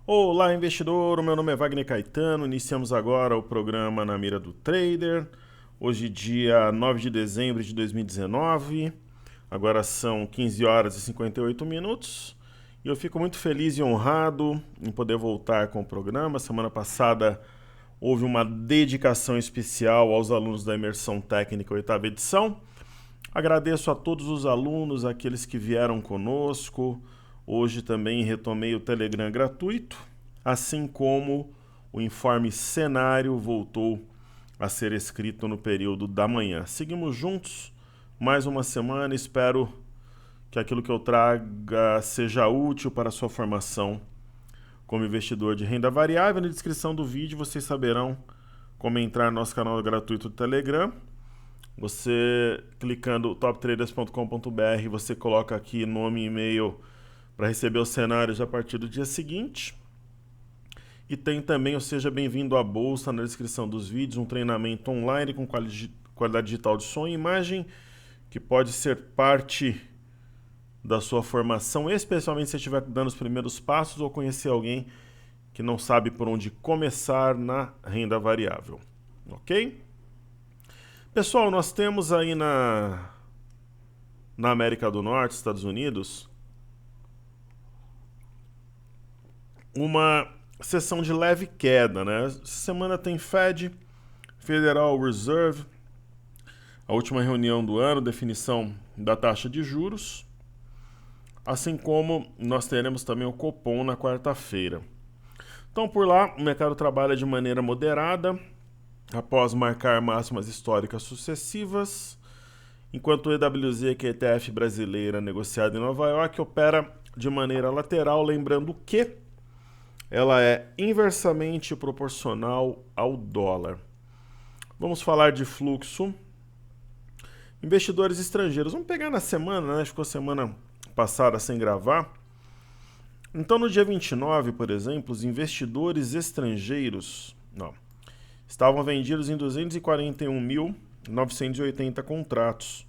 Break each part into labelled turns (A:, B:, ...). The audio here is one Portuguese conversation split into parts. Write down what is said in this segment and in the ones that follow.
A: Olá, investidor. O meu nome é Wagner Caetano. Iniciamos agora o programa Na Mira do Trader. Hoje, dia 9 de dezembro de 2019. Agora são 15 horas e 58 minutos. E eu fico muito feliz e honrado em poder voltar com o programa. Semana passada houve uma dedicação especial aos alunos da Imersão Técnica 8ª edição. Agradeço a todos os alunos, aqueles que vieram conosco. Hoje também retomei o Telegram gratuito, assim como o informe cenário voltou a ser escrito no período da manhã. Seguimos juntos mais uma semana, espero que aquilo que eu traga seja útil para a sua formação como investidor de renda variável. Na descrição do vídeo vocês saberão como entrar no nosso canal gratuito do Telegram. Você clicando toptraders.com.br, você coloca aqui nome e e-mail para receber os cenários a partir do dia seguinte. E tem também o Seja Bem-vindo à Bolsa na descrição dos vídeos, um treinamento online com qualidade digital de som e imagem, que pode ser parte da sua formação, especialmente se você estiver dando os primeiros passos ou conhecer alguém que não sabe por onde começar na renda variável. Ok? Pessoal, nós temos aí na América do Norte, Estados Unidos, uma sessão de leve queda, né? Essa semana tem Fed, Federal Reserve, a última reunião do ano, definição da taxa de juros, assim como nós teremos também o Copom na quarta-feira. Então, por lá, o mercado trabalha de maneira moderada, após marcar máximas históricas sucessivas, enquanto o EWZ, que é a ETF brasileira negociada em Nova York, opera de maneira lateral, lembrando que ela é inversamente proporcional ao dólar. Vamos falar de fluxo. Investidores estrangeiros. Vamos pegar na semana, né? Ficou semana passada sem gravar. Então, no dia 29, por exemplo, os investidores estrangeiros estavam vendidos em 241.980 contratos.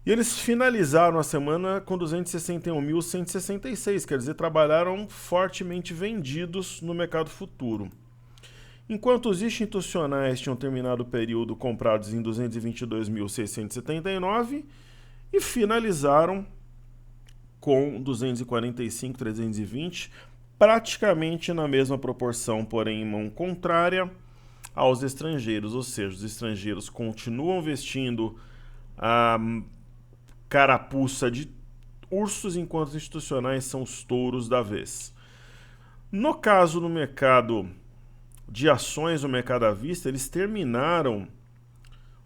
A: E eles finalizaram a semana com 261.166, quer dizer, trabalharam fortemente vendidos no mercado futuro. Enquanto os institucionais tinham terminado o período comprados em 222.679 e finalizaram com 245.320, praticamente na mesma proporção, porém em mão contrária aos estrangeiros, ou seja, os estrangeiros continuam vestindo a carapuça de ursos, enquanto os institucionais são os touros da vez. No caso do mercado de ações, o mercado à vista, eles terminaram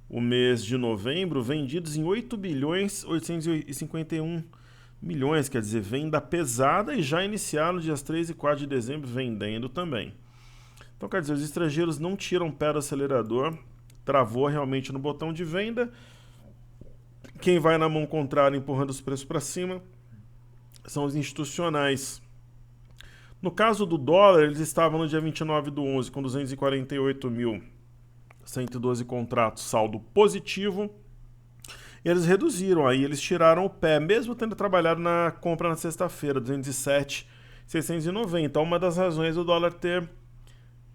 A: o mês de novembro vendidos em 8.851 milhões, quer dizer, venda pesada, e já iniciaram dias 3 e 4 de dezembro vendendo também. Então, quer dizer, os estrangeiros não tiram o pé do acelerador, travou realmente no botão de venda. Quem vai na mão contrária empurrando os preços para cima são os institucionais. No caso do dólar, eles estavam no dia 29/11 com 248.112 contratos, saldo positivo. E eles reduziram aí, eles tiraram o pé, mesmo tendo trabalhado na compra na sexta-feira, 207.690. Uma das razões do dólar ter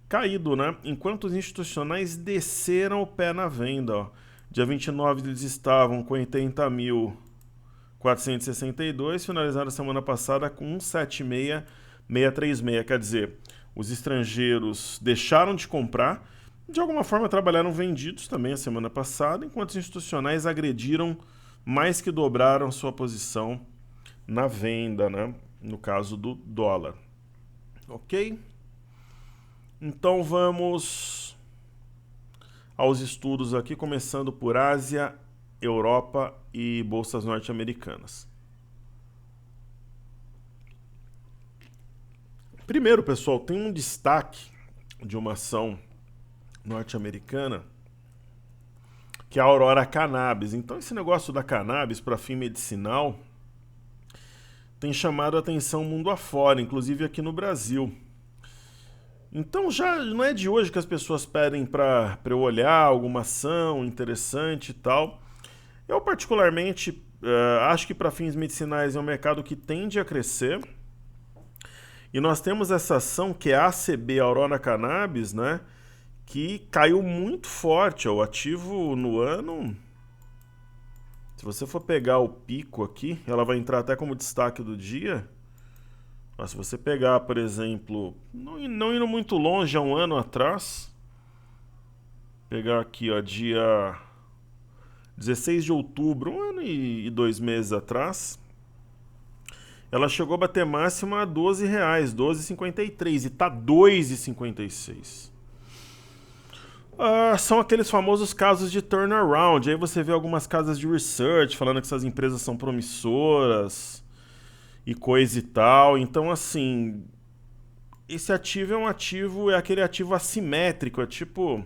A: caído, né? Enquanto os institucionais desceram o pé na venda, ó. Dia 29 eles estavam com 80.462, finalizaram a semana passada com 176.636. Quer dizer, os estrangeiros deixaram de comprar, de alguma forma trabalharam vendidos também a semana passada, enquanto os institucionais agrediram, mais que dobraram sua posição na venda, né? No caso do dólar. Ok? Então vamos aos estudos aqui, começando por Ásia, Europa e bolsas norte-americanas. Primeiro, pessoal, tem um destaque de uma ação norte-americana que é a Aurora Cannabis. Então, esse negócio da cannabis para fim medicinal tem chamado a atenção mundo afora, inclusive aqui no Brasil. Então já não é de hoje que as pessoas pedem para eu olhar alguma ação interessante e tal. Eu particularmente acho que para fins medicinais é um mercado que tende a crescer. E nós temos essa ação que é a ACB, Aurora Cannabis, né? Que caiu muito forte. O ativo no ano, se você for pegar o pico aqui, ela vai entrar até como destaque do dia. Mas se você pegar, por exemplo, não indo muito longe, há um ano atrás, pegar aqui, ó, dia 16 de outubro, um ano e 2 meses atrás, ela chegou a bater máxima a R$ 12, 12,53 e tá 2,56. São aqueles famosos casos de turnaround. Aí você vê algumas casas de research falando que essas empresas são promissoras e coisa e tal. Então, assim, esse ativo é aquele ativo assimétrico. É tipo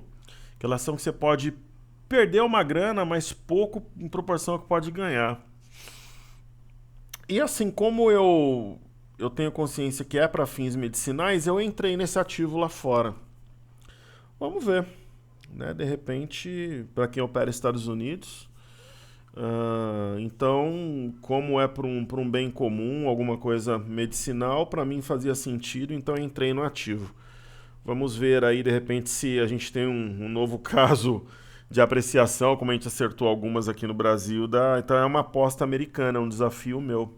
A: aquela ação que você pode perder uma grana, mas pouco em proporção ao que pode ganhar. E assim, como eu tenho consciência que é para fins medicinais, eu entrei nesse ativo lá fora. Vamos ver, né? De repente, para quem opera nos Estados Unidos, então, como é para um bem comum, alguma coisa medicinal, para mim fazia sentido, então eu entrei no ativo. Vamos ver aí, de repente, se a gente tem um novo caso de apreciação, como a gente acertou algumas aqui no Brasil. Então é uma aposta americana, é um desafio meu.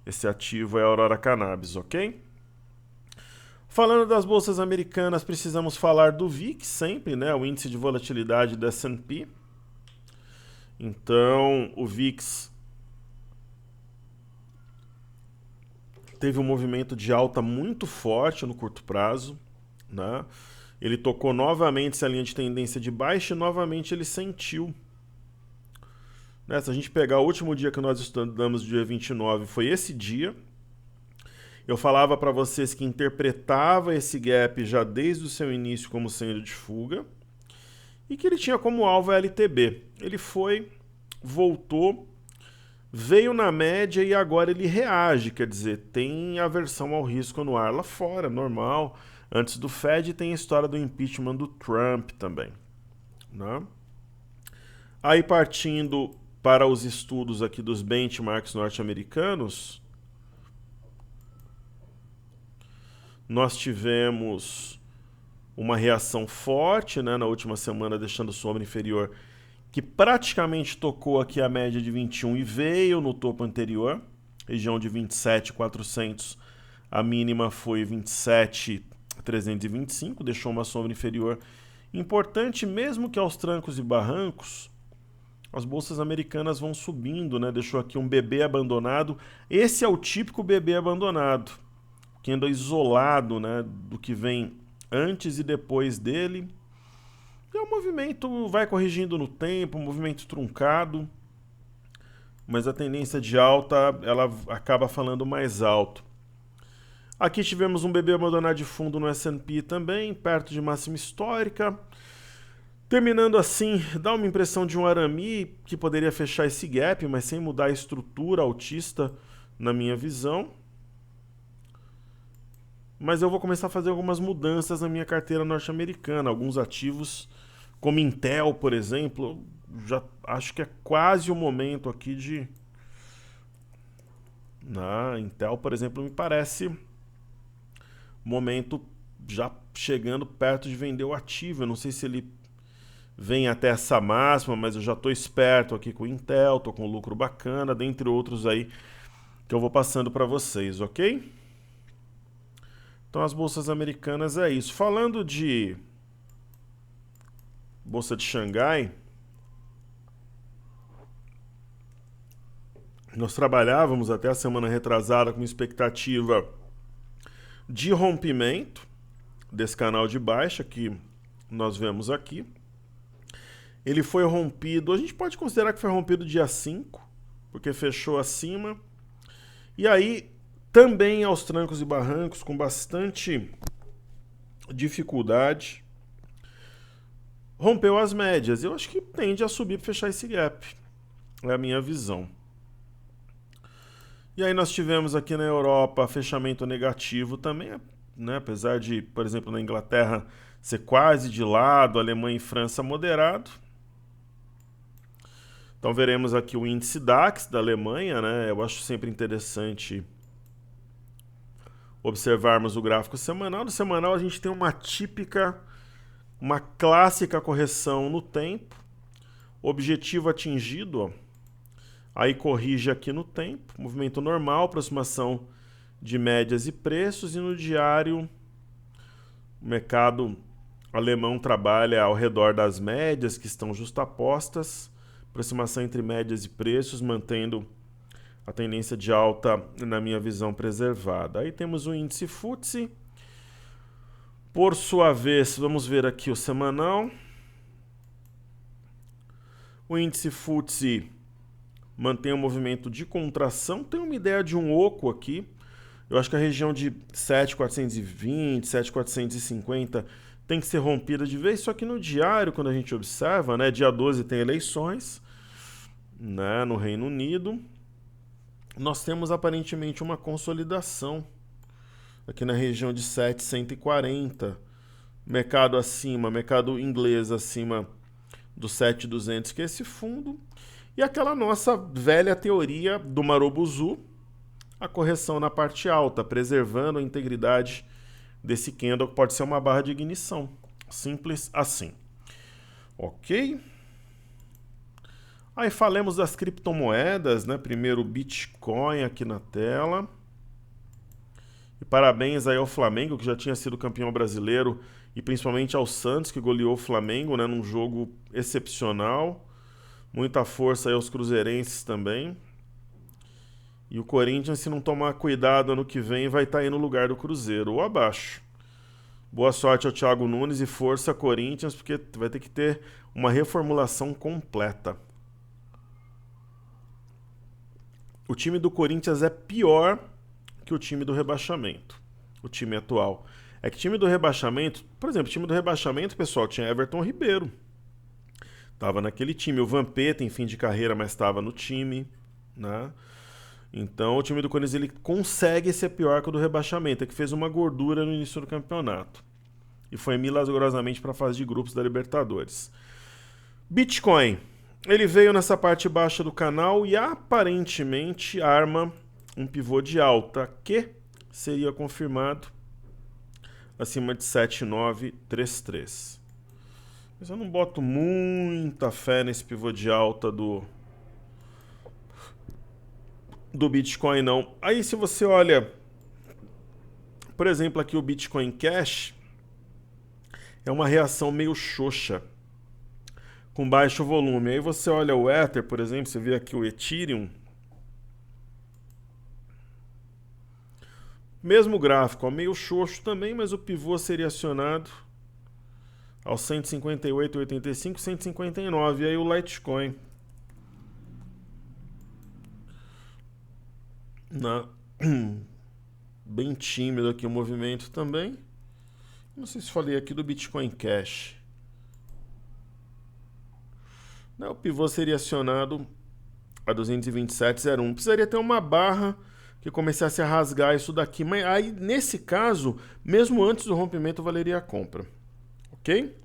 A: Esse ativo é a Aurora Cannabis, ok? Falando das bolsas americanas, precisamos falar do VIX sempre, né? O índice de volatilidade da S&P. Então, o VIX teve um movimento de alta muito forte no curto prazo, né? Ele tocou novamente essa linha de tendência de baixa e novamente ele sentiu. Né? Se a gente pegar o último dia que nós estudamos, dia 29, foi esse dia. Eu falava para vocês que interpretava esse gap já desde o seu início como sendo de fuga e que ele tinha como alvo a LTB. Ele foi, voltou, veio na média e agora ele reage, quer dizer, tem aversão ao risco no ar lá fora, normal. Antes do Fed tem a história do impeachment do Trump também, né? Aí partindo para os estudos aqui dos benchmarks norte-americanos, nós tivemos uma reação forte, né, na última semana, deixando sombra inferior, que praticamente tocou aqui a média de 21 e veio no topo anterior, região de 27.400, a mínima foi 27.325, deixou uma sombra inferior importante, mesmo que aos trancos e barrancos, as bolsas americanas vão subindo, né? Deixou aqui um bebê abandonado. Esse é o típico bebê abandonado, que anda isolado, né, do que vem antes e depois dele. E o movimento vai corrigindo no tempo, um movimento truncado, mas a tendência de alta, ela acaba falando mais alto. Aqui tivemos um bebê abandonado de fundo no S&P também, perto de máxima histórica. Terminando assim, dá uma impressão de um arame que poderia fechar esse gap, mas sem mudar a estrutura altista na minha visão. Mas eu vou começar a fazer algumas mudanças na minha carteira norte-americana. Alguns ativos, como Intel, por exemplo, já acho que é quase o momento aqui de... Intel, por exemplo, me parece momento já chegando perto de vender o ativo. Eu não sei se ele vem até essa máxima, mas eu já estou esperto aqui com o Intel, estou com um lucro bacana, dentre outros aí que eu vou passando para vocês, ok? Então as bolsas americanas é isso. Falando de Bolsa de Xangai, nós trabalhávamos até a semana retrasada com expectativa de rompimento desse canal de baixa que nós vemos aqui. Ele foi rompido, a gente pode considerar que foi rompido dia 5, porque fechou acima. E aí, também aos trancos e barrancos, com bastante dificuldade, rompeu as médias. Eu acho que tende a subir para fechar esse gap. É a minha visão. E aí nós tivemos aqui na Europa fechamento negativo também, né? Apesar de, por exemplo, na Inglaterra ser quase de lado, Alemanha e França moderado. Então veremos aqui o índice DAX da Alemanha, né? Eu acho sempre interessante observarmos o gráfico semanal. No semanal a gente tem uma clássica correção no tempo. Objetivo atingido, ó. Aí corrige aqui no tempo. Movimento normal, aproximação de médias e preços. E no diário, o mercado alemão trabalha ao redor das médias que estão justapostas. Aproximação entre médias e preços, mantendo a tendência de alta, na minha visão, preservada. Aí temos o índice FTSE. Por sua vez, vamos ver aqui o semanal. O índice FTSE mantém um movimento de contração. Tem uma ideia de um oco aqui. Eu acho que a região de 7.420, 7.450 tem que ser rompida de vez. Só que no diário, quando a gente observa, né, dia 12 tem eleições, né, no Reino Unido. Nós temos aparentemente uma consolidação aqui na região de 7.140. Mercado acima, mercado inglês acima do 7.200, que é esse fundo. E aquela nossa velha teoria do Marubozu, a correção na parte alta, preservando a integridade desse candle, que pode ser uma barra de ignição. Simples assim. Ok? Aí falemos das criptomoedas, né? Primeiro o Bitcoin aqui na tela. E parabéns aí ao Flamengo, que já tinha sido campeão brasileiro, e principalmente ao Santos, que goleou o Flamengo, né, num jogo excepcional. Muita força aí aos cruzeirenses também. E o Corinthians, se não tomar cuidado ano que vem, vai estar aí no lugar do Cruzeiro, ou abaixo. Boa sorte ao Thiago Nunes e força Corinthians, porque vai ter que ter uma reformulação completa. O time do Corinthians é pior que o time do rebaixamento, o time atual. É que time do rebaixamento, por exemplo, o time do rebaixamento, pessoal, tinha Everton Ribeiro. Estava naquele time. O Vampeta, em fim de carreira, mas estava no time, né? Então, o time do Corinthians ele consegue ser pior que o do rebaixamento. É que fez uma gordura no início do campeonato. E foi milagrosamente para a fase de grupos da Libertadores. Bitcoin. Ele veio nessa parte baixa do canal e aparentemente arma um pivô de alta que seria confirmado acima de 7.933. Mas eu não boto muita fé nesse pivô de alta do Bitcoin, não. Aí se você olha, por exemplo, aqui o Bitcoin Cash, é uma reação meio xoxa, com baixo volume. Aí você olha o Ether, por exemplo, você vê aqui o Ethereum. Mesmo gráfico, ó, meio xoxo também, mas o pivô seria acionado aos 158,85, 159. E aí o Litecoin. Bem tímido aqui o movimento também. Não sei se falei aqui do Bitcoin Cash. O pivô seria acionado a 227,01. Precisaria ter uma barra que começasse a rasgar isso daqui. Mas aí, nesse caso, mesmo antes do rompimento, valeria a compra. Ok?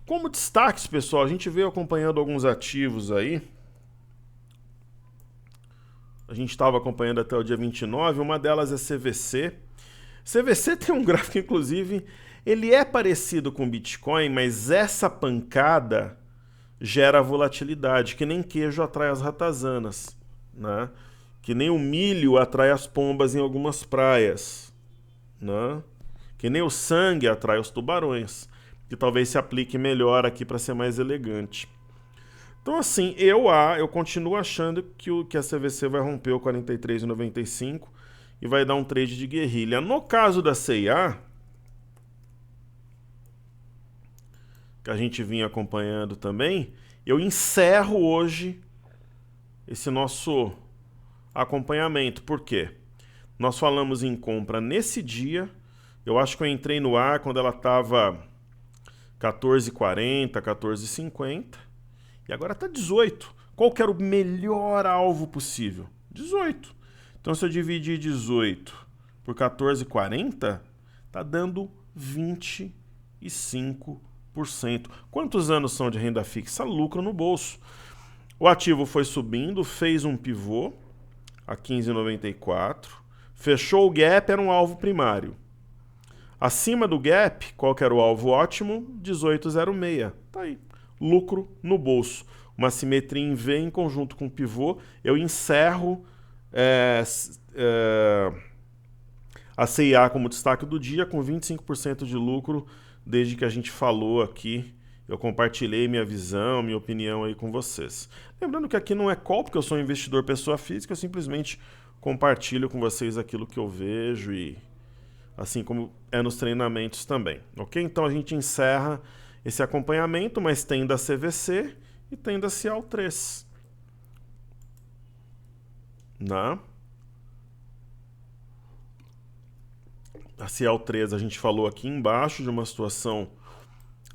A: Como destaques, pessoal, a gente veio acompanhando alguns ativos aí. A gente estava acompanhando até o dia 29. Uma delas é CVC. CVC tem um gráfico, inclusive, ele é parecido com o Bitcoin, mas essa pancada gera volatilidade, que nem queijo atrai as ratazanas, né? Que nem o milho atrai as pombas em algumas praias, né? Que nem o sangue atrai os tubarões, que talvez se aplique melhor aqui para ser mais elegante. Então assim, eu continuo achando que a CVC vai romper o 43,95 e vai dar um trade de guerrilha. No caso da C&A, que a gente vinha acompanhando também, eu encerro hoje esse nosso acompanhamento. Por quê? Nós falamos em compra nesse dia. Eu acho que eu entrei no ar quando ela estava 14,40, 14,50. E agora está 18. Qual que era o melhor alvo possível? 18. Então, se eu dividir 18 por 14,40, está dando 25%. Quantos anos são de renda fixa? Lucro no bolso. O ativo foi subindo, fez um pivô a 15,94, Fechou o gap, era um alvo primário. Acima do gap, qual que era o alvo ótimo? 18,06. Tá aí. Lucro no bolso. Uma simetria em V em conjunto com o pivô. Eu encerro a CIA como destaque do dia com 25% de lucro desde que a gente falou aqui. Eu compartilhei minha visão, minha opinião aí com vocês. Lembrando que aqui não é call, porque eu sou um investidor pessoa física, eu simplesmente compartilho com vocês aquilo que eu vejo e assim como é nos treinamentos também, ok? Então a gente encerra esse acompanhamento, mas tem da CVC e tem da Cial 3. Né? A Cial 3 a gente falou aqui embaixo de uma situação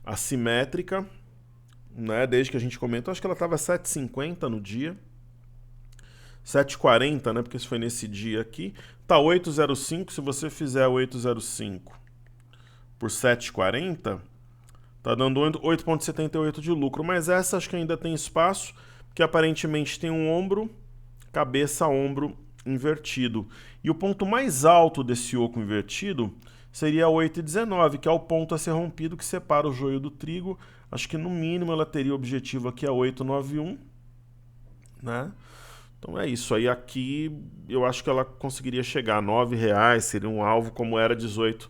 A: assimétrica, né? Desde que a gente comentou, acho que ela estava 7,50 no dia. 7,40, né? Porque isso foi nesse dia aqui. Tá 8,05. Se você fizer 8,05 por 7,40, tá dando 8,78 de lucro. Mas essa acho que ainda tem espaço, porque aparentemente tem um ombro, cabeça, ombro invertido. E o ponto mais alto desse oco invertido seria 8,19, que é o ponto a ser rompido que separa o joio do trigo. Acho que no mínimo ela teria o objetivo aqui a 8,91, né? Então é isso. Aí aqui eu acho que ela conseguiria chegar a R$9, seria um alvo como era 18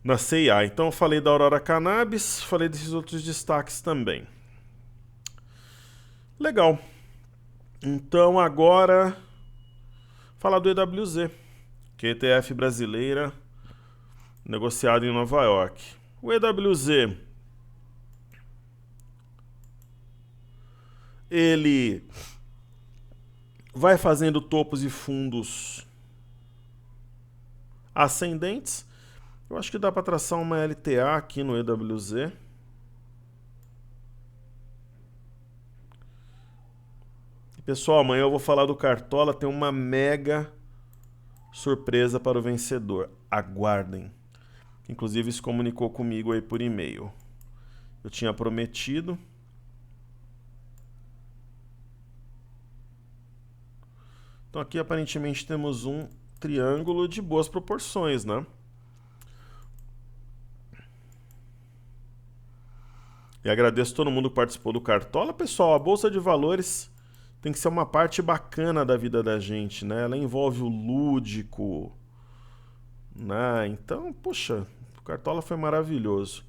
A: na CIA. Então eu falei da Aurora Cannabis, falei desses outros destaques também. Legal. Então agora falar do EWZ, que é ETF brasileira negociado em Nova York. O EWZ, ele vai fazendo topos e fundos ascendentes. Eu acho que dá para traçar uma LTA aqui no EWZ. Pessoal, amanhã eu vou falar do Cartola, tem uma mega surpresa para o vencedor. Aguardem. Inclusive se comunicou comigo aí por e-mail. Eu tinha prometido. Então aqui aparentemente temos um triângulo de boas proporções, né? E agradeço todo mundo que participou do Cartola. Pessoal, a Bolsa de Valores tem que ser uma parte bacana da vida da gente, né? Ela envolve o lúdico, né? Então, poxa, o Cartola foi maravilhoso.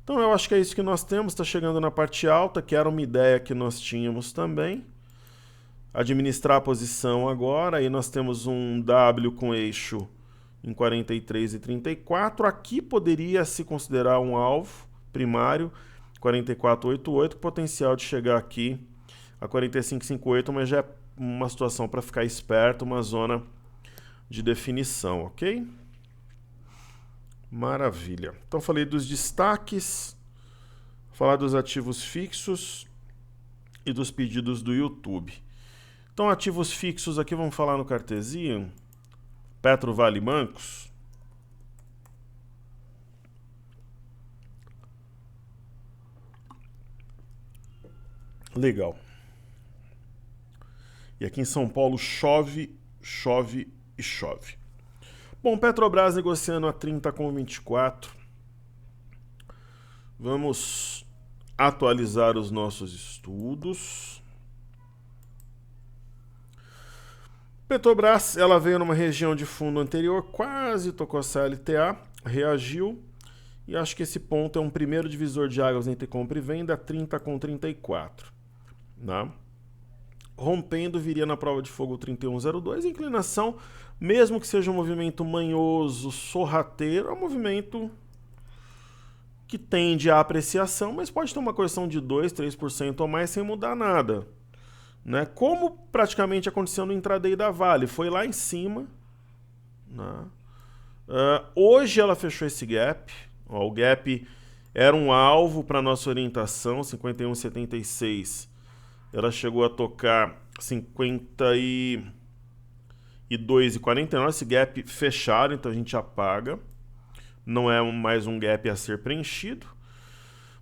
A: Então eu acho que é isso que nós temos, está chegando na parte alta, que era uma ideia que nós tínhamos também. Administrar a posição agora, aí nós temos um W com eixo em 43,34. Aqui poderia se considerar um alvo primário, 44,88, com potencial de chegar aqui a 45,58, mas já é uma situação para ficar esperto, uma zona de definição, ok? Maravilha. Então falei dos destaques, falar dos ativos fixos e dos pedidos do YouTube. Então ativos fixos aqui vamos falar no Cartesian, Petro Vale Bancos. Legal. E aqui em São Paulo chove, chove e chove. Bom, Petrobras negociando a 30,24. Vamos atualizar os nossos estudos. Petrobras, ela veio numa região de fundo anterior, quase tocou a CLTA, reagiu. E acho que esse ponto é um primeiro divisor de águas entre compra e venda, 30,34. Né? Rompendo, viria na prova de fogo 31,02. Inclinação, mesmo que seja um movimento manhoso, sorrateiro, é um movimento que tende à apreciação, mas pode ter uma correção de 2%, 3% ou mais sem mudar nada. Né? Como praticamente aconteceu no intraday da Vale, foi lá em cima. Né? Hoje ela fechou esse gap. Ó, o gap era um alvo para nossa orientação, 51,76. Ela chegou a tocar 52,49. Esse gap fechado, então a gente apaga. Não é mais um gap a ser preenchido.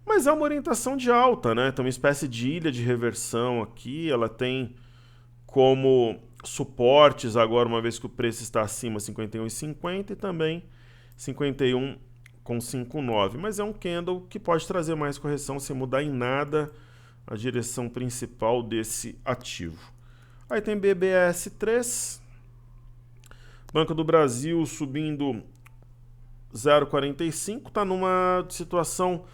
A: Mas é uma orientação de alta, né? Tem uma espécie de ilha de reversão aqui. Ela tem como suportes agora, uma vez que o preço está acima 51,50 e também 51,59. Mas é um candle que pode trazer mais correção sem mudar em nada a direção principal desse ativo. Aí tem BBS3, Banco do Brasil subindo 0,45, está numa situação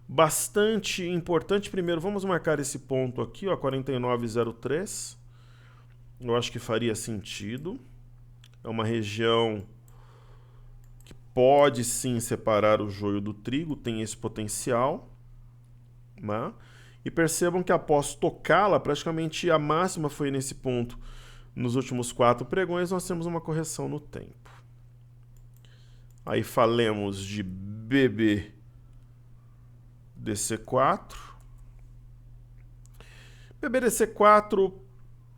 A: bastante importante. Primeiro, vamos marcar esse ponto aqui, ó, 49,03. Eu acho que faria sentido. É uma região que pode sim separar o joio do trigo, tem esse potencial, né? E percebam que após tocá-la, praticamente a máxima foi nesse ponto. Nos últimos 4 pregões, nós temos uma correção no tempo. Aí falemos de BBDC4. BBDC4,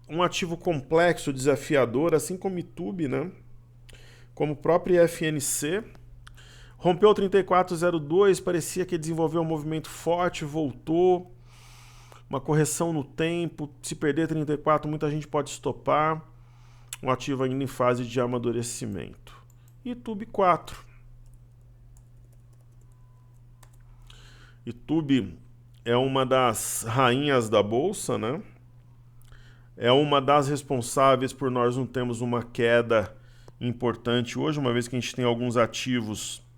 A: um ativo complexo, desafiador, assim como YouTube, né? Como o próprio FNC. Rompeu 34,02, parecia que desenvolveu um movimento forte, voltou. Uma correção no tempo, se perder 34, muita gente pode estopar. Um ativo ainda em fase de amadurecimento. YouTube 4. YouTube é uma das rainhas da bolsa, né? É uma das responsáveis por nós não termos uma queda importante hoje, uma vez que a gente tem alguns ativos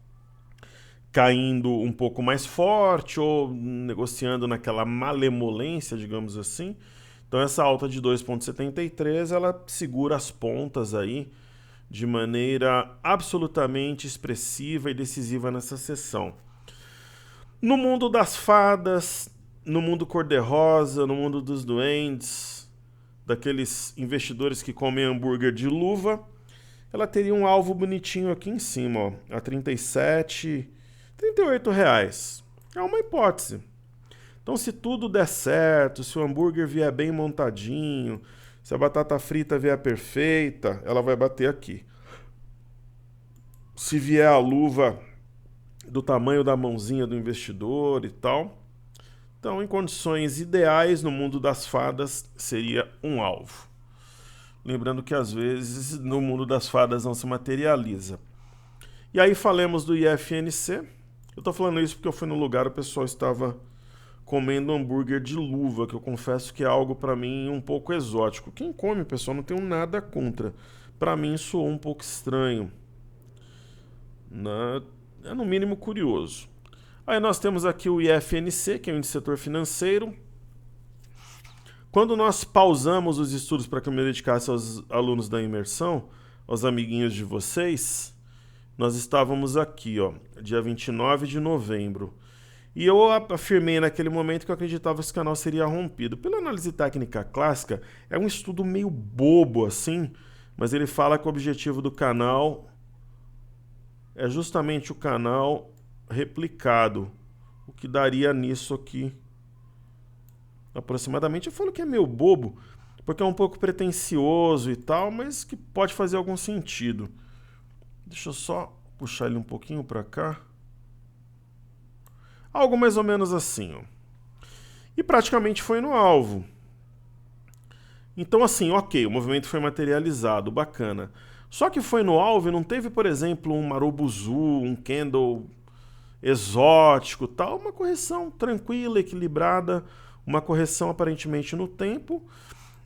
A: caindo um pouco mais forte ou negociando naquela malemolência, digamos assim. Então essa alta de 2,73, ela segura as pontas aí de maneira absolutamente expressiva e decisiva nessa sessão. No mundo das fadas, no mundo cor-de-rosa, no mundo dos duendes, daqueles investidores que comem hambúrguer de luva, ela teria um alvo bonitinho aqui em cima, ó, a 38 reais. É uma hipótese. Então, se tudo der certo, se o hambúrguer vier bem montadinho, se a batata frita vier perfeita, ela vai bater aqui. Se vier a luva do tamanho da mãozinha do investidor e tal, então, em condições ideais, no mundo das fadas, seria um alvo. Lembrando que, às vezes, no mundo das fadas não se materializa. E aí, falemos do IFNC. Eu tô falando isso porque eu fui no lugar, o pessoal estava comendo hambúrguer de luva, que eu confesso que é algo para mim um pouco exótico. Quem come, pessoal, não tenho nada contra. Para mim soou um pouco estranho. É no mínimo curioso. Aí nós temos aqui o IFNC, que é o índice setor financeiro. Quando nós pausamos os estudos para que eu me dedicasse aos alunos da imersão, aos amiguinhos de vocês, nós estávamos aqui, ó, dia 29 de novembro. E eu afirmei naquele momento que eu acreditava que esse canal seria rompido. Pela análise técnica clássica, é um estudo meio bobo assim, mas ele fala que o objetivo do canal é justamente o canal replicado, o que daria nisso aqui aproximadamente. Eu falo que é meio bobo, porque é um pouco pretensioso e tal, mas que pode fazer algum sentido. Deixa eu só puxar ele um pouquinho para cá. Algo mais ou menos assim, ó. E praticamente foi no alvo. Então assim, ok, o movimento foi materializado, bacana. Só que foi no alvo e não teve, por exemplo, um marubuzu, um candle exótico, tal. Uma correção tranquila, equilibrada, uma correção aparentemente no tempo.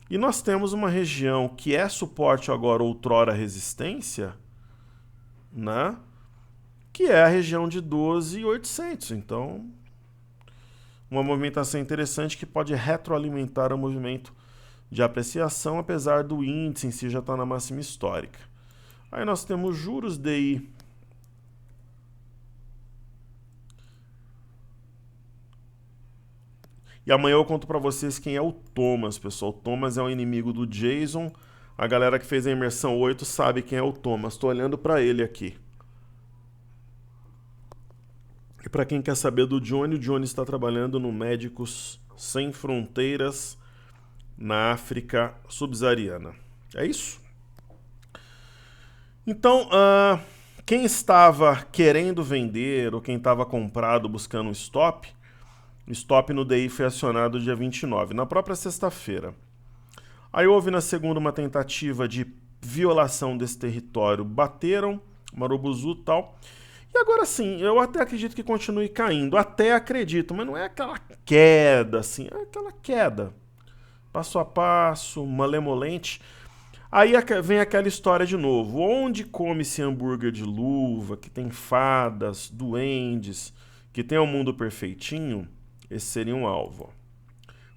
A: E nós temos uma região que é suporte agora, outrora resistência, né? Que é a região de 12.800. Então, uma movimentação interessante que pode retroalimentar o movimento de apreciação, apesar do índice em si já estar na máxima histórica. Aí nós temos juros DI. E amanhã eu conto para vocês quem é o Thomas, pessoal. O Thomas é o inimigo do Jason. A galera que fez a imersão 8 sabe quem é o Thomas. Estou olhando para ele aqui. E para quem quer saber do Johnny, o Johnny está trabalhando no Médicos Sem Fronteiras na África Subsaariana. É isso? Então, quem estava querendo vender ou quem estava comprado buscando um stop, o stop no DI foi acionado dia 29, na própria sexta-feira. Aí houve na segunda uma tentativa de violação desse território, bateram, Marubuzu e tal. E agora sim, eu até acredito que continue caindo, até acredito, mas não é aquela queda assim, é aquela queda, passo a passo, malemolente. Aí vem aquela história de novo, onde come-se hambúrguer de luva, que tem fadas, duendes, que tem um mundo perfeitinho, esse seria um alvo.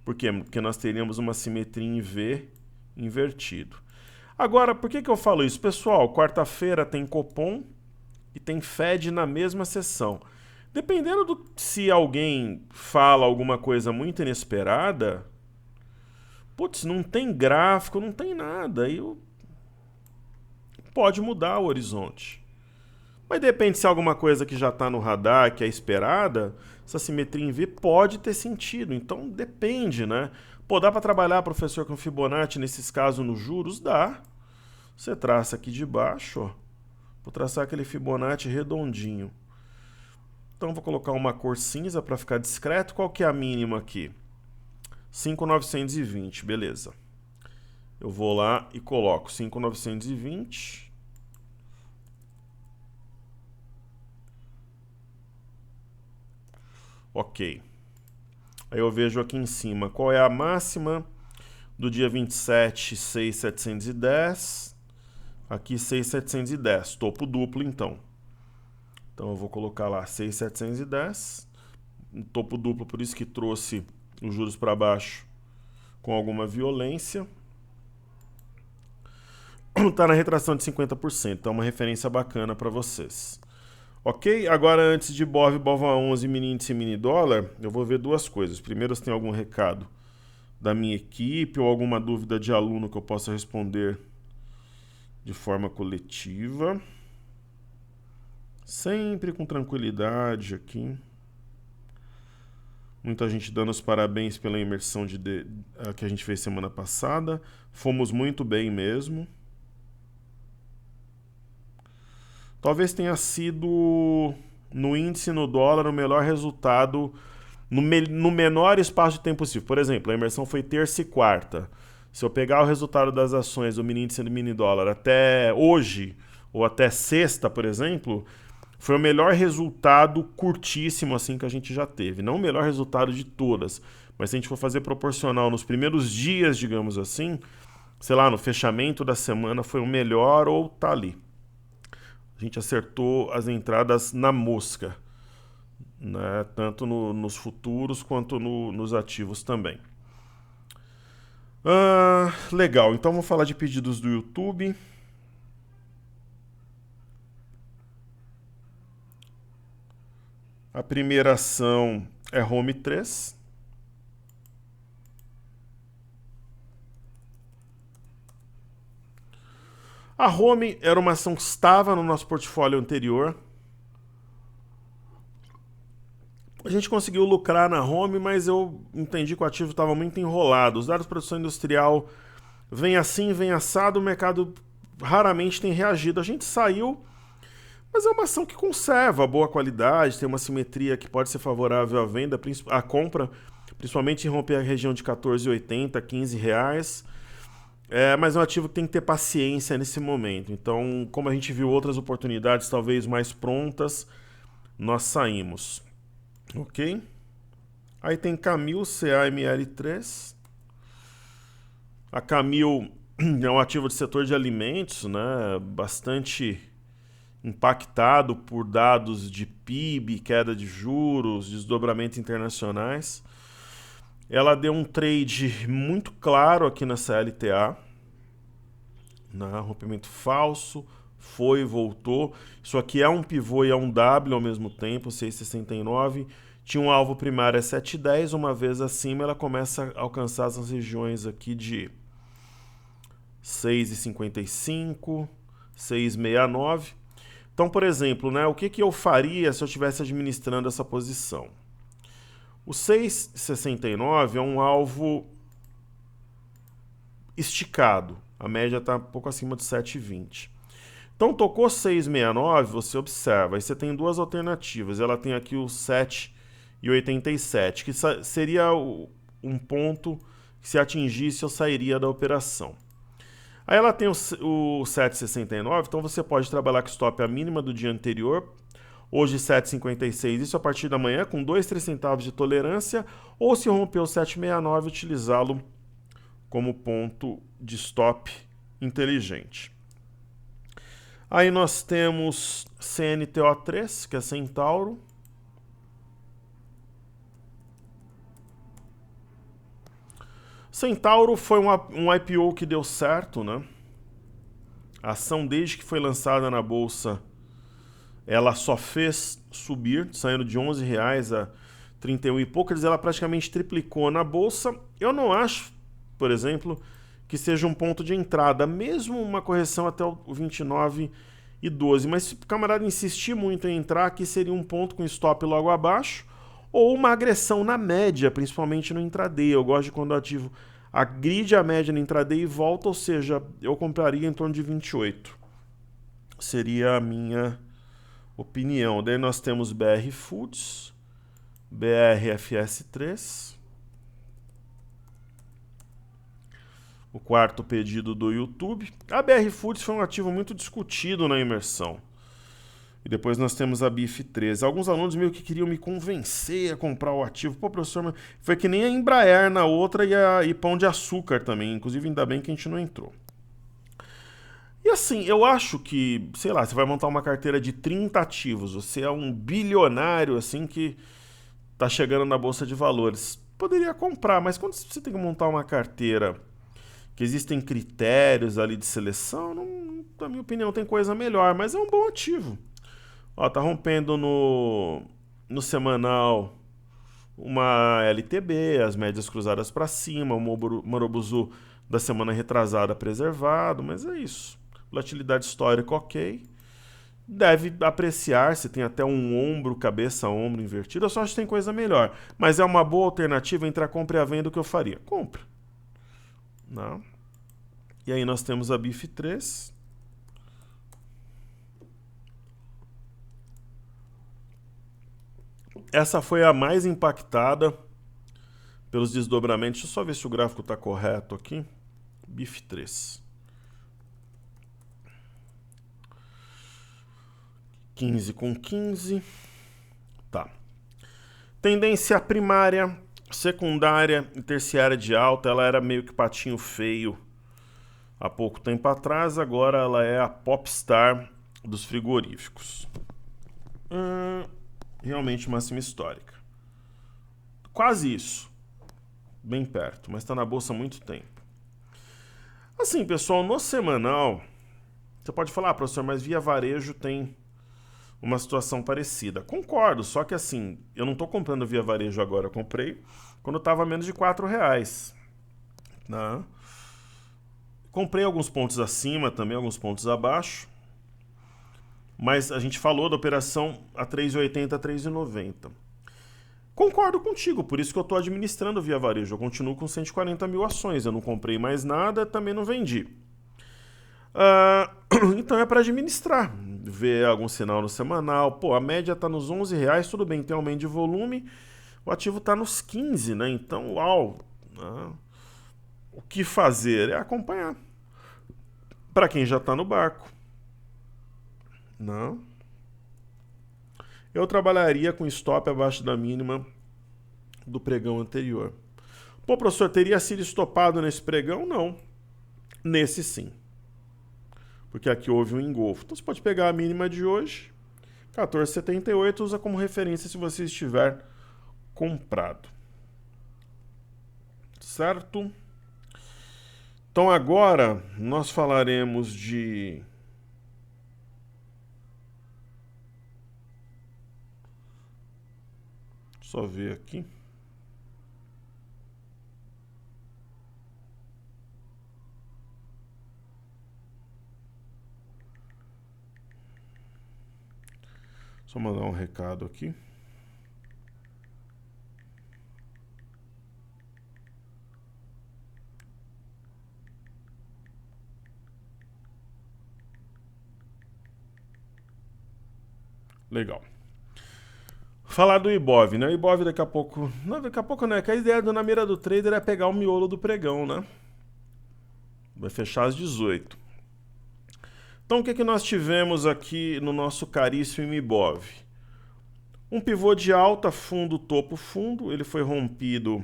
A: Por quê? Porque nós teríamos uma simetria em V invertido. Agora, por que eu falo isso? Pessoal, quarta-feira tem Copom e tem Fed na mesma sessão. Dependendo do se alguém fala alguma coisa muito inesperada, putz, não tem gráfico, não tem nada, aí pode mudar o horizonte. Mas depende se é alguma coisa que já está no radar, que é esperada, essa simetria em V pode ter sentido. Então depende, né? Pô, dá para trabalhar, professor, com Fibonacci nesses casos nos juros? Dá. Você traça aqui de baixo, ó. Vou traçar aquele Fibonacci redondinho. Então vou colocar uma cor cinza para ficar discreto. Qual que é a mínima aqui? 5.920, beleza. Eu vou lá e coloco 5.920. Ok. Aí eu vejo aqui em cima qual é a máxima do dia 27, 6.710. Aqui 6.710, topo duplo então. Então eu vou colocar lá 6.710, um topo duplo, por isso que trouxe os juros para baixo com alguma violência. Está na retração de 50%, então é uma referência bacana para vocês. Ok? Agora, antes de BOV, BOVA11, mini índice e mini dólar, eu vou ver duas coisas. Primeiro, se tem algum recado da minha equipe ou alguma dúvida de aluno que eu possa responder de forma coletiva. Sempre com tranquilidade aqui. Muita gente dando os parabéns pela imersão que a gente fez semana passada. Fomos muito bem mesmo. Talvez tenha sido, no índice e no dólar, o melhor resultado no menor espaço de tempo possível. Por exemplo, a imersão foi terça e quarta. Se eu pegar o resultado das ações do mini índice e do mini dólar até hoje, ou até sexta, por exemplo, foi o melhor resultado curtíssimo assim que a gente já teve. Não o melhor resultado de todas, mas se a gente for fazer proporcional nos primeiros dias, digamos assim, sei lá, no fechamento da semana foi o melhor ou tá ali. A gente acertou as entradas na mosca, né? Tanto nos futuros quanto nos ativos também. Legal, então vamos falar de pedidos do YouTube. A primeira ação é Home 3. A Home era uma ação que estava no nosso portfólio anterior. A gente conseguiu lucrar na Home, mas eu entendi que o ativo estava muito enrolado. Os dados de produção industrial vem assim, vem assado, o mercado raramente tem reagido. A gente saiu, mas é uma ação que conserva boa qualidade, tem uma simetria que pode ser favorável à venda, à compra, principalmente em romper a região de R$14,80, R$15. Mas é um ativo que tem que ter paciência nesse momento. Então, como a gente viu outras oportunidades talvez mais prontas, nós saímos. Ok? Aí tem Camil CAML3. A Camil é um ativo de setor de alimentos, né? Bastante impactado por dados de PIB, queda de juros, desdobramentos internacionais. Ela deu um trade muito claro aqui na CLTA, rompimento falso, foi e voltou. Isso aqui é um pivô e é um W ao mesmo tempo, 6,69. Tinha um alvo primário é 7,10, uma vez acima ela começa a alcançar as regiões aqui de 6,55, 6,69. Então, por exemplo, né, o que eu faria se eu estivesse administrando essa posição? O 6,69 é um alvo esticado. A média está um pouco acima de 7,20. Então, tocou 6,69, você observa. Aí você tem duas alternativas. Ela tem aqui o 7,87, que seria um ponto Se atingisse, eu sairia da operação. Aí ela tem o 7,69, então você pode trabalhar com stop a mínima do dia anterior, hoje 7,56, isso a partir da manhã, com 2, 3 centavos de tolerância, ou se romper o 7,69, utilizá-lo como ponto de stop inteligente. Aí nós temos CNTO3, que é Centauro. Centauro foi um IPO que deu certo, né? A ação, desde que foi lançada na bolsa, ela só fez subir, saindo de R$11 a 31 e pouco, quer dizer, ela praticamente triplicou na bolsa. Eu não acho, por exemplo, que seja um ponto de entrada, mesmo uma correção até o 29,12. Mas se o camarada insistir muito em entrar, aqui seria um ponto com stop logo abaixo, ou uma agressão na média, principalmente no intraday. Eu gosto de quando o ativo agride a média no intraday e volta, ou seja, eu compraria em torno de 28. Seria a minha opinião. Daí nós temos BR Foods, BRFS3. O quarto pedido do YouTube. A BR Foods foi um ativo muito discutido na imersão. E depois nós temos a BIF13. Alguns alunos meio que queriam me convencer a comprar o ativo. Pô, professor, mas foi que nem a Embraer na outra e Pão de Açúcar também. Inclusive, ainda bem que a gente não entrou. E assim, eu acho que, sei lá, você vai montar uma carteira de 30 ativos. Você é um bilionário, assim, que tá chegando na Bolsa de Valores. Poderia comprar, mas quando você tem que montar uma carteira que existem critérios ali de seleção, não, na minha opinião, tem coisa melhor. Mas é um bom ativo. Ó, tá rompendo no semanal uma LTB, as médias cruzadas para cima, o Morobuzu da semana retrasada preservado, mas é isso. Volatilidade histórica ok. Deve apreciar, se tem até um ombro, cabeça-ombro invertido, eu só acho que tem coisa melhor. Mas é uma boa alternativa entre a compra e a venda, o que eu faria? Compra. Não. E aí nós temos a BIF3. Essa foi a mais impactada pelos desdobramentos. Deixa eu só ver se o gráfico está correto aqui. BIF3. 15 com 15. Tá. Tendência primária, secundária e terciária de alta. Ela era meio que patinho feio há pouco tempo atrás. Agora ela é a popstar dos frigoríficos. Realmente máxima histórica. Quase isso. Bem perto, mas está na bolsa há muito tempo. Assim, pessoal, no semanal, você pode falar, professor, mas Via Varejo tem uma situação parecida. Concordo, só que assim, eu não estou comprando Via Varejo agora, eu comprei quando estava menos de R$4. Né? Comprei alguns pontos acima também, alguns pontos abaixo. Mas a gente falou da operação a 3,80 a 3,90. Concordo contigo, por isso que eu estou administrando Via Varejo. Eu continuo com 140 mil ações. Eu não comprei mais nada, também não vendi. Então é para administrar. Ver algum sinal no semanal. Pô, a média está nos R$11, tudo bem, tem aumento de volume. O ativo está nos 15, né? Então, uau. O que fazer? É acompanhar. Para quem já está no barco. Não. Eu trabalharia com stop abaixo da mínima do pregão anterior. Pô, professor, teria sido estopado nesse pregão? Não. Nesse sim. Porque aqui houve um engolfo. Então você pode pegar a mínima de hoje, 14,78, usa como referência se você estiver comprado. Certo? Então agora nós falaremos de só ver aqui. Só mandar um recado aqui. Legal. Falar do Ibov, né? O Ibov daqui a pouco... Não, daqui a pouco não, é que a ideia do Na Mira do Trader é pegar o miolo do pregão, né? Vai fechar às 18. Então, o que nós tivemos aqui no nosso caríssimo Ibov? Um pivô de alta, fundo, topo, fundo. Ele foi rompido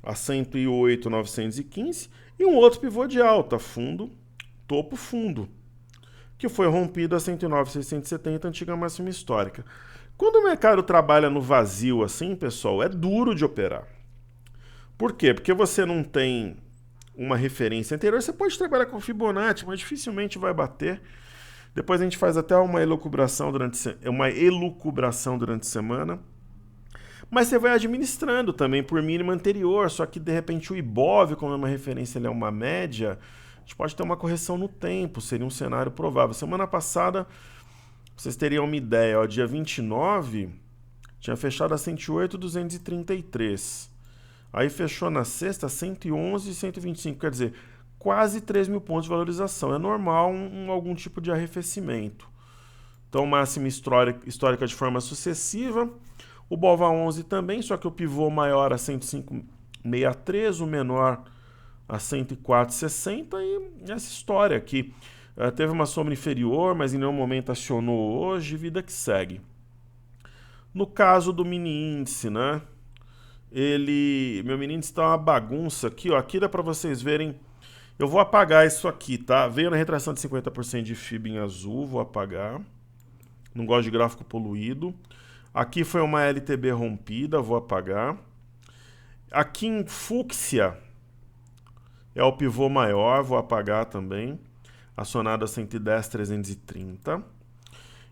A: a 108.915. E um outro pivô de alta, fundo, topo, fundo, que foi rompido a 109.670, antiga máxima histórica. Quando o mercado trabalha no vazio assim, pessoal, é duro de operar. Por quê? Porque você não tem uma referência anterior. Você pode trabalhar com Fibonacci, mas dificilmente vai bater. Depois a gente faz até uma elucubração durante a semana. Mas você vai administrando também por mínima anterior, só que de repente o Ibov, como é uma referência, ele é uma média, a gente pode ter uma correção no tempo, seria um cenário provável. Semana passada, vocês teriam uma ideia, ó, dia 29, tinha fechado a 108.233. Aí fechou na sexta 111.125, quer dizer, quase 3 mil pontos de valorização. É normal algum tipo de arrefecimento. Então, máxima histórica de forma sucessiva. O BOVA11 também, só que o pivô maior a 105.63, o menor a 104.60 e essa história aqui. Teve uma sombra inferior, mas em nenhum momento acionou hoje, vida que segue. No caso do mini índice, né? Meu mini índice tá uma bagunça aqui, ó. Aqui dá para vocês verem. Eu vou apagar isso aqui, tá? Veio na retração de 50% de FIB em azul, vou apagar. Não gosto de gráfico poluído. Aqui foi uma LTB rompida, vou apagar. Aqui em fúcsia é o pivô maior, vou apagar também. Acionado a 110.330.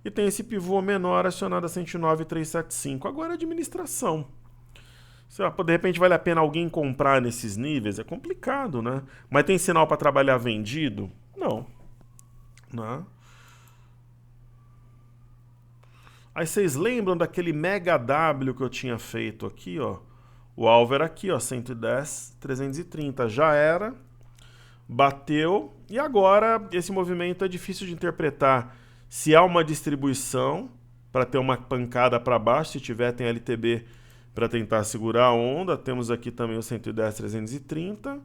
A: E tem esse pivô menor acionado a 109.375. Agora a administração. De repente vale a pena alguém comprar nesses níveis? É complicado, né? Mas tem sinal para trabalhar vendido? Não. Não. Aí vocês lembram daquele Mega W que eu tinha feito aqui, ó? O alvo era aqui, ó, 110.330. Já era, bateu, e agora esse movimento é difícil de interpretar. Se há uma distribuição para ter uma pancada para baixo, se tiver, tem LTB para tentar segurar a onda. Temos aqui também o 110.330.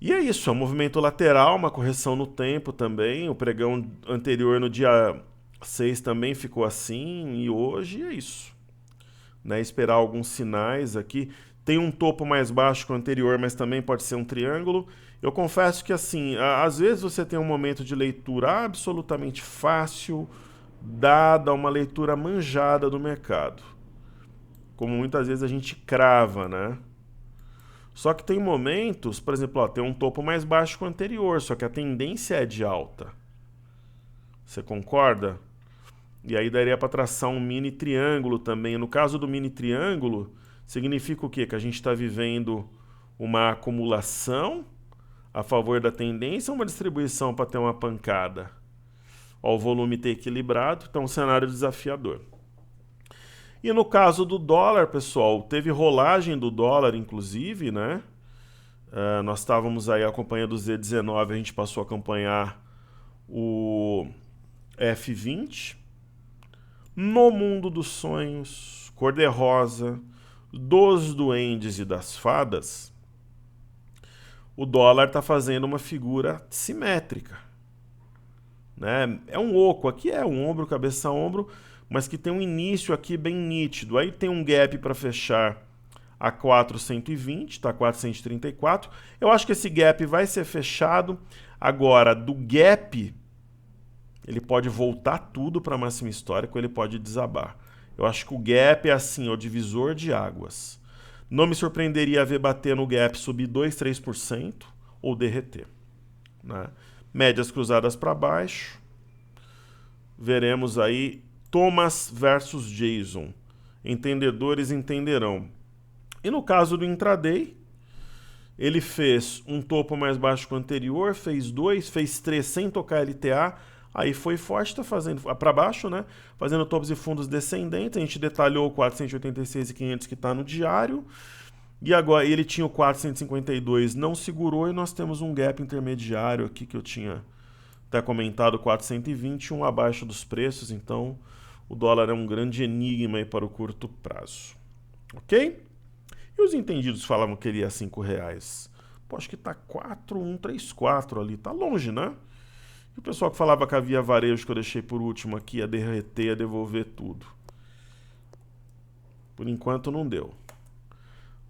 A: E é isso, é um movimento lateral, uma correção no tempo também. O pregão anterior no dia 6 também ficou assim, e hoje é isso. Né? Esperar alguns sinais aqui. Tem um topo mais baixo que o anterior, mas também pode ser um triângulo. Eu confesso que assim, às vezes você tem um momento de leitura absolutamente fácil, dada uma leitura manjada do mercado. Como muitas vezes a gente crava, né? Só que tem momentos, por exemplo, ó, tem um topo mais baixo que o anterior, só que a tendência é de alta. Você concorda? E aí daria para traçar um mini triângulo também. No caso do mini triângulo, significa o quê? Que a gente está vivendo uma acumulação a favor da tendência ou uma distribuição para ter uma pancada? Ó, o volume está equilibrado, então um cenário desafiador. E no caso do dólar, pessoal, teve rolagem do dólar, inclusive, né? Nós estávamos aí acompanhando o Z19, a gente passou a acompanhar o F20. No mundo dos sonhos, cor-de-rosa, dos duendes e das fadas, o dólar está fazendo uma figura simétrica. Né? É um oco, aqui é um ombro, cabeça a ombro, mas que tem um início aqui bem nítido. Aí tem um gap para fechar a 420, tá 434. Eu acho que esse gap vai ser fechado. Agora, do gap, ele pode voltar tudo para máximo histórico, ele pode desabar. Eu acho que o gap é assim, o divisor de águas. Não me surpreenderia ver bater no gap, subir 2, 3% ou derreter. Né? Médias cruzadas para baixo. Veremos aí Thomas versus Jason. Entendedores entenderão. E no caso do intraday, ele fez um topo mais baixo que o anterior, fez 2, fez 3 sem tocar LTA, aí foi forte, está fazendo para baixo, né? Fazendo topos e fundos descendentes. A gente detalhou o 486.500 que está no diário. E agora ele tinha o 452, não segurou, e nós temos um gap intermediário aqui que eu tinha até comentado, 420, um abaixo dos preços. Então o dólar é um grande enigma aí para o curto prazo. Ok? E os entendidos falavam que ele ia a R$5. Pô, acho que tá 4,134 ali, tá longe, né? E o pessoal que falava que havia varejo, que eu deixei por último aqui, ia derreter, ia devolver tudo. Por enquanto não deu.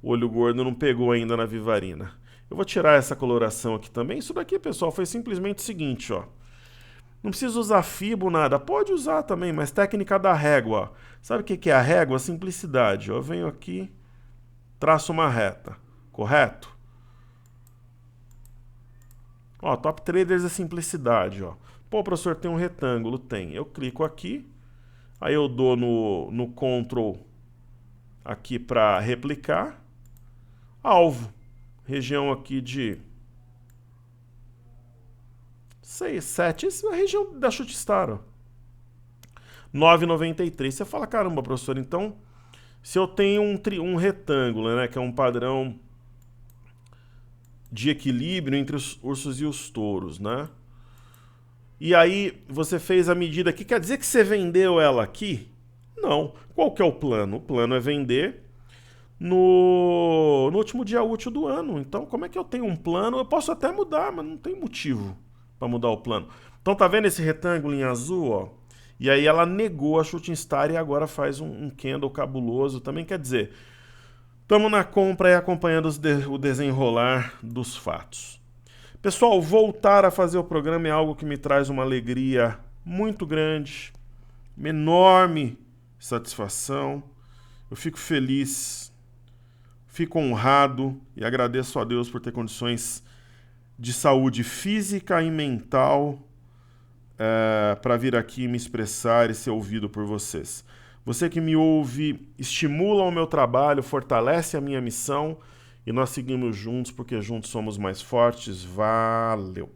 A: O olho gordo não pegou ainda na Vivarina. Eu vou tirar essa coloração aqui também. Isso daqui, pessoal, foi simplesmente o seguinte, ó. Não precisa usar fibo, nada. Pode usar também, mas técnica da régua, ó. Sabe o que é a régua? Simplicidade, ó. Eu venho aqui, traço uma reta, correto? Ó, Top Traders é simplicidade, ó. Pô, professor, tem um retângulo? Tem. Eu clico aqui, aí eu dou no Ctrl aqui para replicar. Alvo, região aqui de 6, 7, essa é a região da Shootstar, ó. 9,93. Você fala, caramba, professor, então, se eu tenho um retângulo, né, que é um padrão de equilíbrio entre os ursos e os touros, né? E aí você fez a medida aqui, quer dizer que você vendeu ela aqui? Não. Qual que é o plano? O plano é vender no último dia útil do ano. Então, como é que eu tenho um plano? Eu posso até mudar, mas não tem motivo para mudar o plano. Então, tá vendo esse retângulo em azul, ó? E aí ela negou a Shooting Star e agora faz um candle cabuloso. Também quer dizer, estamos na compra e acompanhando o desenrolar dos fatos. Pessoal, voltar a fazer o programa é algo que me traz uma alegria muito grande, uma enorme satisfação. Eu fico feliz, fico honrado e agradeço a Deus por ter condições de saúde física e mental para vir aqui me expressar e ser ouvido por vocês. Você que me ouve estimula o meu trabalho, fortalece a minha missão e nós seguimos juntos porque juntos somos mais fortes. Valeu!